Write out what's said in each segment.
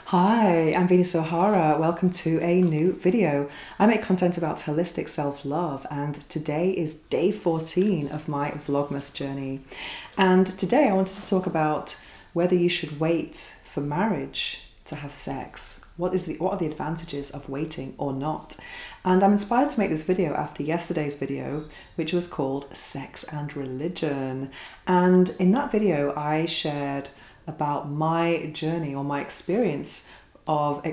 Hi, I'm Venus O'Hara. Welcome to a new video. I make content about holistic self-love, and today is day 14 of my Vlogmas journey. And today I wanted to talk about whether you should wait for marriage to have sex. What are the advantages of waiting or not? And I'm inspired to make this video after yesterday's video, which was called Sex and Religion. And in that video, I shared about my journey or my experience of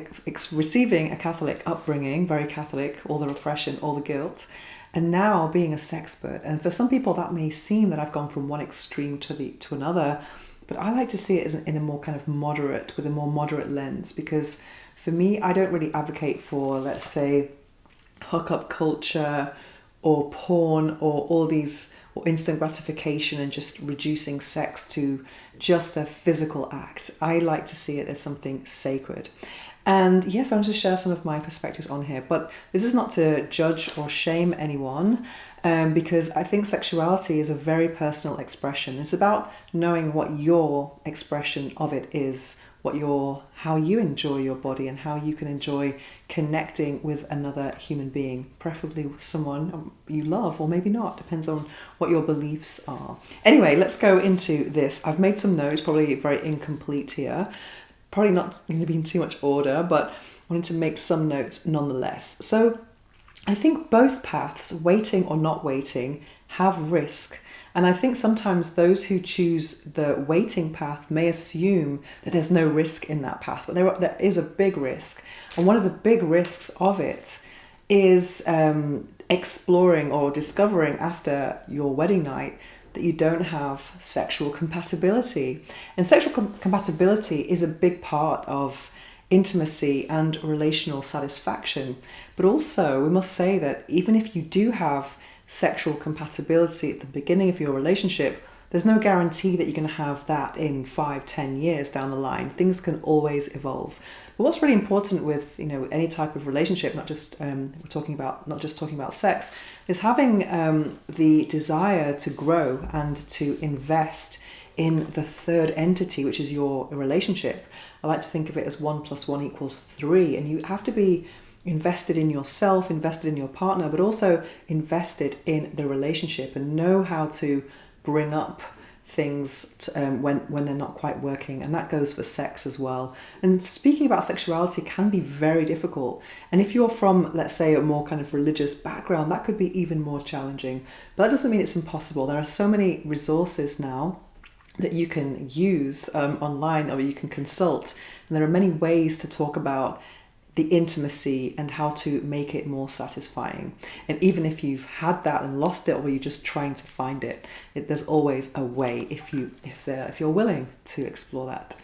receiving a Catholic upbringing, very Catholic, all the repression, all the guilt, and now being a sexpert. And for some people that may seem that I've gone from one extreme to another, but I like to see it as in a more kind of moderate, with a more moderate lens, because for me, I don't really advocate for, let's say, hookup culture or porn or all these, or instant gratification and just reducing sex to just a physical act. I like to see it as something sacred. And yes, I want to share some of my perspectives on here, but this is not to judge or shame anyone, because I think sexuality is a very personal expression. It's about knowing what your expression of it is, how you enjoy your body and how you can enjoy connecting with another human being, preferably with someone you love, or maybe not, depends on what your beliefs are. Anyway, let's go into this. I've made some notes, probably very incomplete here, probably not going to be in too much order, but I wanted to make some notes nonetheless. So I think both paths, waiting or not waiting, have risk. And I think sometimes those who choose the waiting path may assume that there's no risk in that path, but there is a big risk. And one of the big risks of it is exploring or discovering after your wedding night that you don't have sexual compatibility. And sexual compatibility is a big part of intimacy and relational satisfaction. But also, we must say that even if you do have sexual compatibility at the beginning of your relationship, there's no guarantee that you're going to have that in 5-10 years down the line. Things can always evolve. But what's really important with any type of relationship, not just talking about sex, is having the desire to grow and to invest in the third entity, which is your relationship. I like to think of it as 1 + 1 = 3, and you have to be invested in yourself, invested in your partner, but also invested in the relationship, and know how to bring up things when they're not quite working. And that goes for sex as well. And speaking about sexuality can be very difficult. And if you're from, let's say, a more kind of religious background, that could be even more challenging. But that doesn't mean it's impossible. There are so many resources now that you can use online, or you can consult. And there are many ways to talk about the intimacy and how to make it more satisfying. And even if you've had that and lost it, or you're just trying to find it, there's always a way if you're willing to explore that.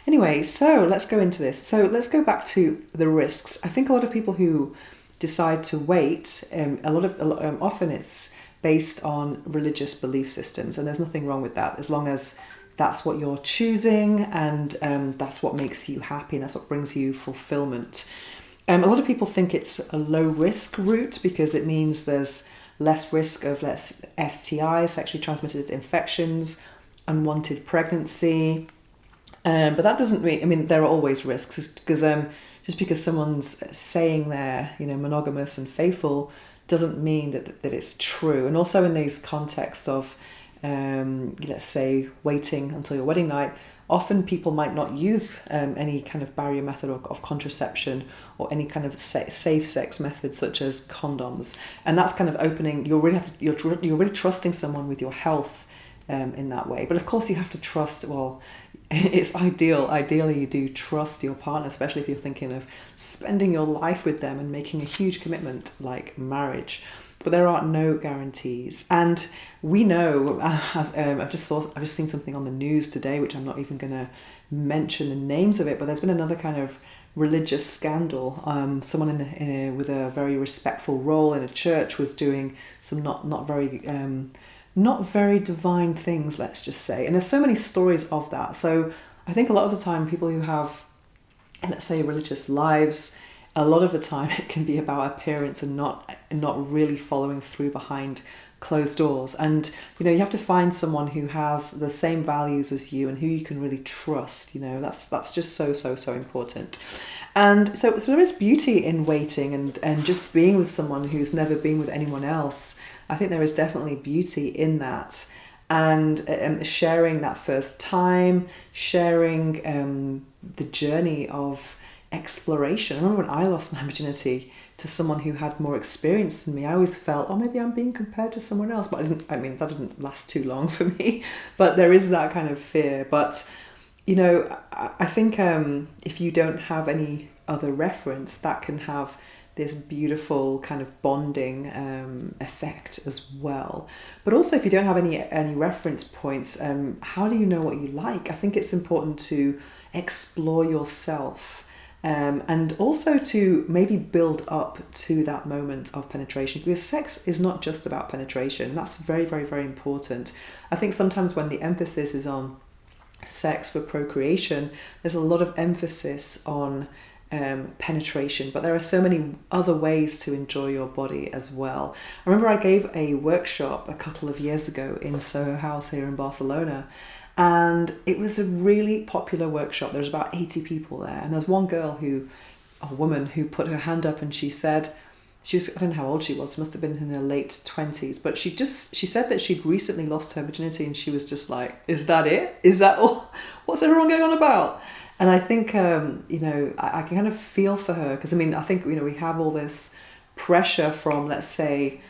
Anyway, so let's go into this. So let's go back to the risks. I think a lot of people who decide to wait, often it's based on religious belief systems, and there's nothing wrong with that as long as that's what you're choosing, and that's what makes you happy, and that's what brings you fulfillment. A lot of people think it's a low risk route because it means there's less risk of STIs, sexually transmitted infections, unwanted pregnancy. But that doesn't mean, there are always risks, because just because someone's saying they're monogamous and faithful doesn't mean that it's true. And also in these contexts of let's say waiting until your wedding night, often people might not use any kind of barrier method of contraception, or any kind of safe sex method such as condoms, and that's kind of opening. You're really trusting someone with your health in that way. But of course, you have to trust. Well, it's ideally you do trust your partner, especially if you're thinking of spending your life with them and making a huge commitment like marriage. But there are no guarantees. And we know, I've just seen something on the news today, which I'm not even going to mention the names of it, but there's been another kind of religious scandal. Someone with a very respectful role in a church was doing some not very divine things, let's just say. And there's so many stories of that. So I think a lot of the time, people who have, let's say, religious lives, a lot of the time it can be about appearance and not really following through behind closed doors. And you have to find someone who has the same values as you and who you can really trust. That's just so important. And so there is beauty in waiting and just being with someone who's never been with anyone else. I think there is definitely beauty in that. And sharing that first time, sharing the journey of exploration. I remember when I lost my virginity to someone who had more experience than me, I always felt, oh, maybe I'm being compared to someone else. But that didn't last too long for me. But there is that kind of fear. But I think if you don't have any other reference, that can have this beautiful kind of bonding effect as well. But also, if you don't have any reference points, how do you know what you like? I think it's important to explore yourself, and also to maybe build up to that moment of penetration, because sex is not just about penetration. That's very, very, very important. I think sometimes when the emphasis is on sex for procreation, there's a lot of emphasis on penetration, but there are so many other ways to enjoy your body as well. I remember I gave a workshop a couple of years ago in Soho House here in Barcelona, and it was a really popular workshop. There was about 80 people there, and there was one a woman who put her hand up and she said, I don't know how old she was, must have been in her late 20s, but she said that she'd recently lost her virginity, and she was just like, is that it? Is that all? What's everyone going on about? And I think, I can kind of feel for her, because I think, we have all this pressure from, let's say,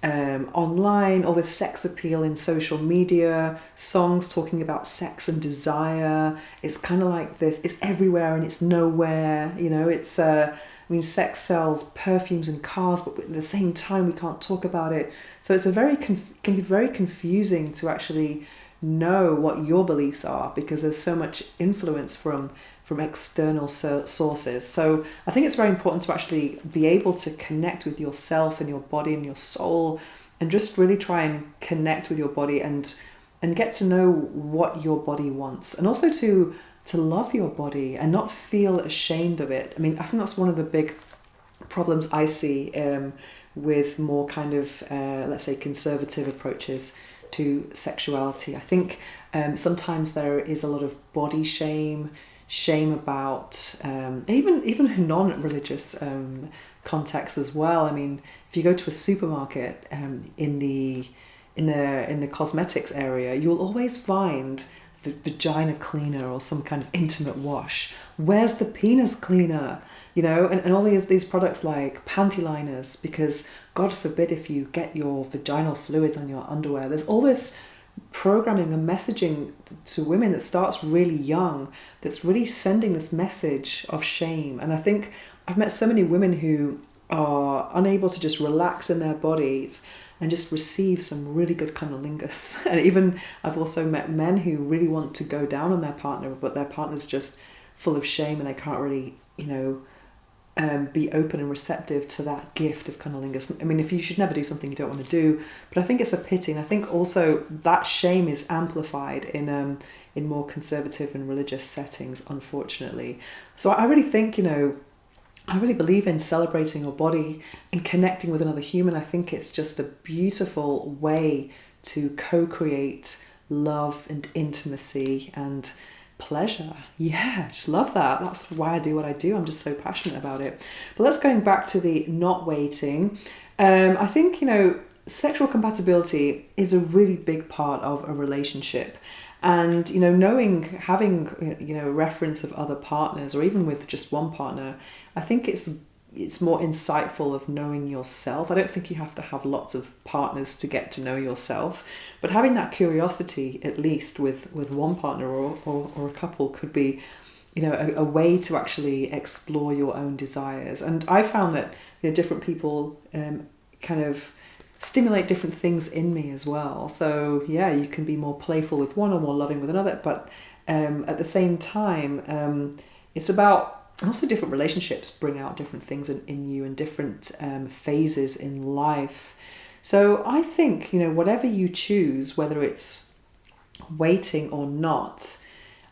online, all this sex appeal in social media, songs talking about sex and desire. It's kind of like this, it's everywhere and it's nowhere, it's, sex sells perfumes and cars, but at the same time, we can't talk about it. So it's can be very confusing to actually know what your beliefs are, because there's so much influence from external sources. So I think it's very important to actually be able to connect with yourself and your body and your soul, and just really try and connect with your body and get to know what your body wants, and also to love your body and not feel ashamed of it. I think that's one of the big problems I see with more kind of let's say conservative approaches to sexuality. I think sometimes there is a lot of body shame about even non-religious contexts as well. If you go to a supermarket in the cosmetics area, you'll always find the vagina cleaner or some kind of intimate wash. Where's the penis cleaner? And all these products like panty liners, because God forbid if you get your vaginal fluids on your underwear. There's all this programming and messaging to women that starts really young, that's really sending this message of shame. And I think I've met so many women who are unable to just relax in their bodies and just receive some really good cunnilingus. And even I've also met men who really want to go down on their partner, but their partner's just full of shame and they can't really, be open and receptive to that gift of cunnilingus. If you should never do something you don't want to do, but I think it's a pity. And I think also that shame is amplified in more conservative and religious settings, unfortunately. So I really think, I really believe in celebrating your body and connecting with another human. I think it's just a beautiful way to co-create love and intimacy and pleasure. Yeah, I just love that. That's why I do what I do. I'm just so passionate about it. But let's going back to the not waiting. I think, sexual compatibility is a really big part of a relationship. And, having a reference of other partners, or even with just one partner, I think it's more insightful of knowing yourself. I don't think you have to have lots of partners to get to know yourself, but having that curiosity, at least with one partner or a couple, could be, a way to actually explore your own desires. And I found that, different people kind of stimulate different things in me as well. So yeah, you can be more playful with one or more loving with another, but at the same time, it's about also different relationships bring out different things in you and different phases in life. So I think, whatever you choose, whether it's waiting or not,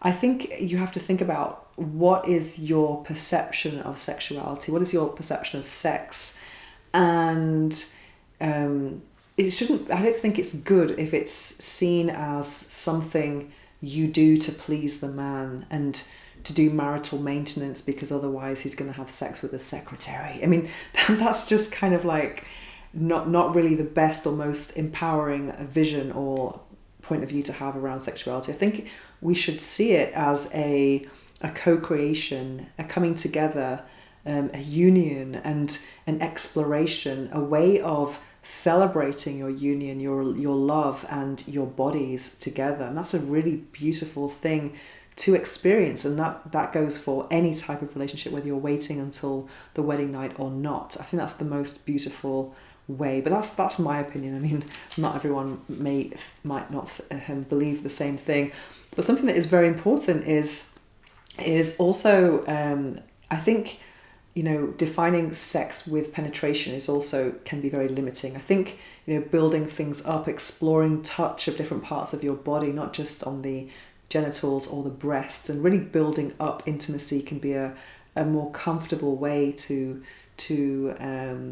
I think you have to think about what is your perception of sexuality, what is your perception of sex, and it shouldn't, I don't think it's good if it's seen as something you do to please the man and to do marital maintenance because otherwise he's going to have sex with a secretary. I mean, that's just kind of like not really the best or most empowering vision or point of view to have around sexuality. I think we should see it as a co-creation, a coming together, a union and an exploration, a way of celebrating your union, your love and your bodies together. And that's a really beautiful thing to experience, and that goes for any type of relationship, whether you're waiting until the wedding night or not. I think that's the most beautiful way, but that's my opinion. I mean, not everyone might not believe the same thing, but something that is very important is also I think, you know, defining sex with penetration is also can be very limiting. I think, you know, building things up, exploring touch of different parts of your body, not just on the genitals or the breasts, and really building up intimacy can be a more comfortable way to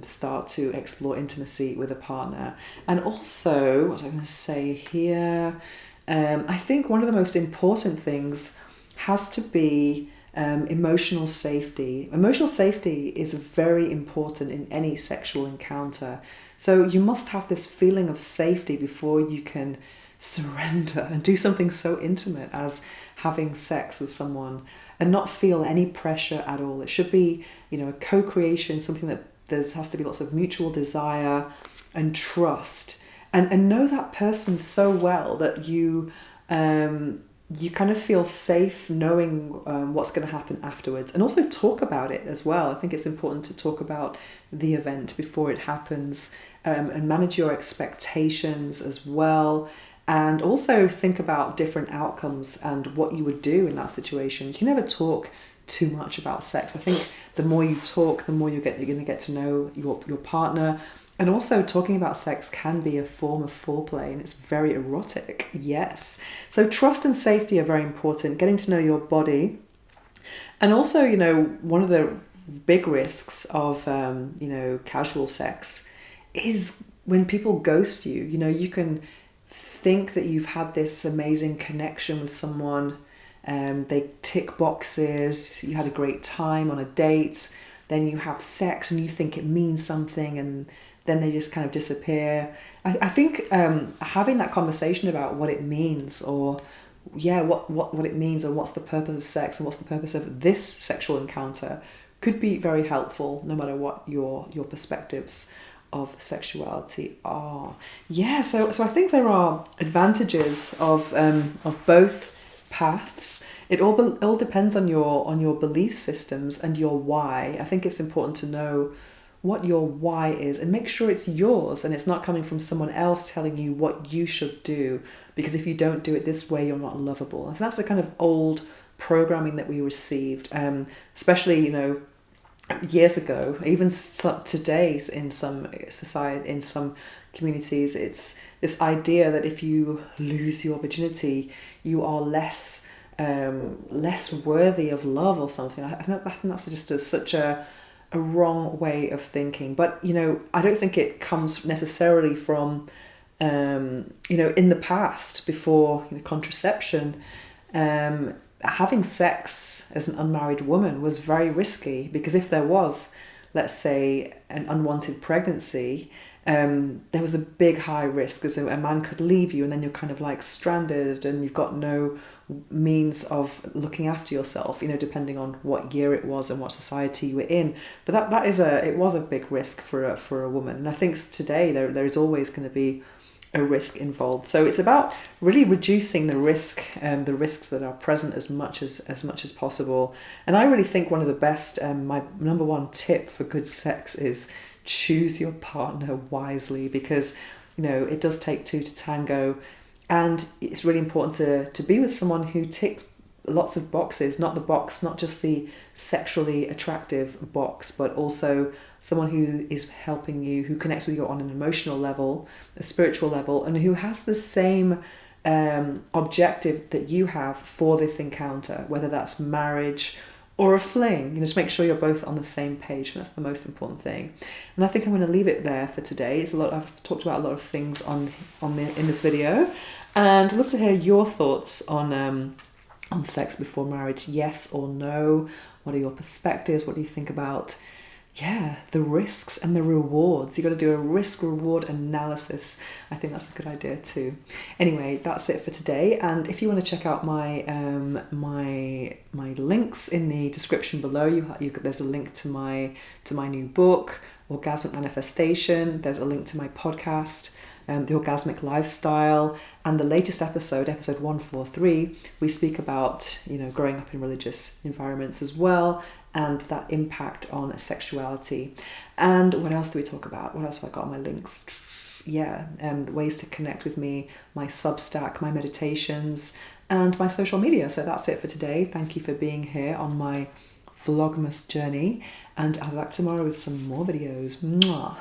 start to explore intimacy with a partner. And also, what was I going to say here? I think one of the most important things has to be emotional safety. Emotional safety is very important in any sexual encounter. So you must have this feeling of safety before you can surrender and do something so intimate as having sex with someone and not feel any pressure at all. It should be, you know, a co-creation, something that has to be lots of mutual desire and trust, and know that person so well that you kind of feel safe knowing what's going to happen afterwards, and also talk about it as well. I think it's important to talk about the event before it happens, and manage your expectations as well. And also think about different outcomes and what you would do in that situation. You can never talk too much about sex. I think the more you talk, the more you're going to get to know your partner. And also talking about sex can be a form of foreplay, and it's very erotic, yes. So trust and safety are very important, getting to know your body. And also, you know, one of the big risks of, you know, casual sex is when people ghost you. You know, you can think that you've had this amazing connection with someone, they tick boxes, you had a great time on a date, then you have sex and you think it means something, and then they just kind of disappear. I think having that conversation about what it means, or what it means, and what's the purpose of sex and what's the purpose of this sexual encounter could be very helpful, no matter what your perspectives of sexuality are. Yeah, so I think there are advantages of both paths. It all depends on your belief systems and your why. I think it's important to know what your why is and make sure it's yours and it's not coming from someone else telling you what you should do, because if you don't do it this way, you're not lovable. And that's the kind of old programming that we received, especially, you know, years ago, even today in some society, in some communities, it's this idea that if you lose your virginity, you are less worthy of love or something. I think that's just such a wrong way of thinking. But, you know, I don't think it comes necessarily from, you know, in the past, before, you know, contraception, having sex as an unmarried woman was very risky, because if there was, let's say, an unwanted pregnancy, there was a big high risk, because a man could leave you and then you're kind of like stranded and you've got no means of looking after yourself, you know, depending on what year it was and what society you were in. But it was a big risk for a woman. And I think today there is always going to be a risk involved. So it's about really reducing the risk, the risks that are present as much as possible. And I really think one of the best, my number one tip for good sex is choose your partner wisely, because, you know, it does take two to tango, and it's really important to be with someone who ticks lots of boxes, not just the sexually attractive box, but also someone who is helping you, who connects with you on an emotional level, a spiritual level, and who has the same objective that you have for this encounter, whether that's marriage or a fling. Just make sure you're both on the same page, and that's the most important thing. And I think I'm going to leave it there for today. I've talked about a lot of things in this video, and I'd love to hear your thoughts on sex before marriage. Yes or no? What are your perspectives? What do you think about the risks and the rewards? You got to do a risk-reward analysis. I think that's a good idea too. Anyway, that's it for today. And if you want to check out my my links in the description below, there's a link to my new book, Orgasmic Manifestation. There's a link to my podcast, The Orgasmic Lifestyle, and the latest episode 143. We speak about growing up in religious environments as well, and that impact on sexuality. And what else do we talk about? What else have I got on my links? The ways to connect with me, my Substack, my meditations, and my social media. So that's it for today. Thank you for being here on my Vlogmas journey, and I'll be back tomorrow with some more videos. Mwah.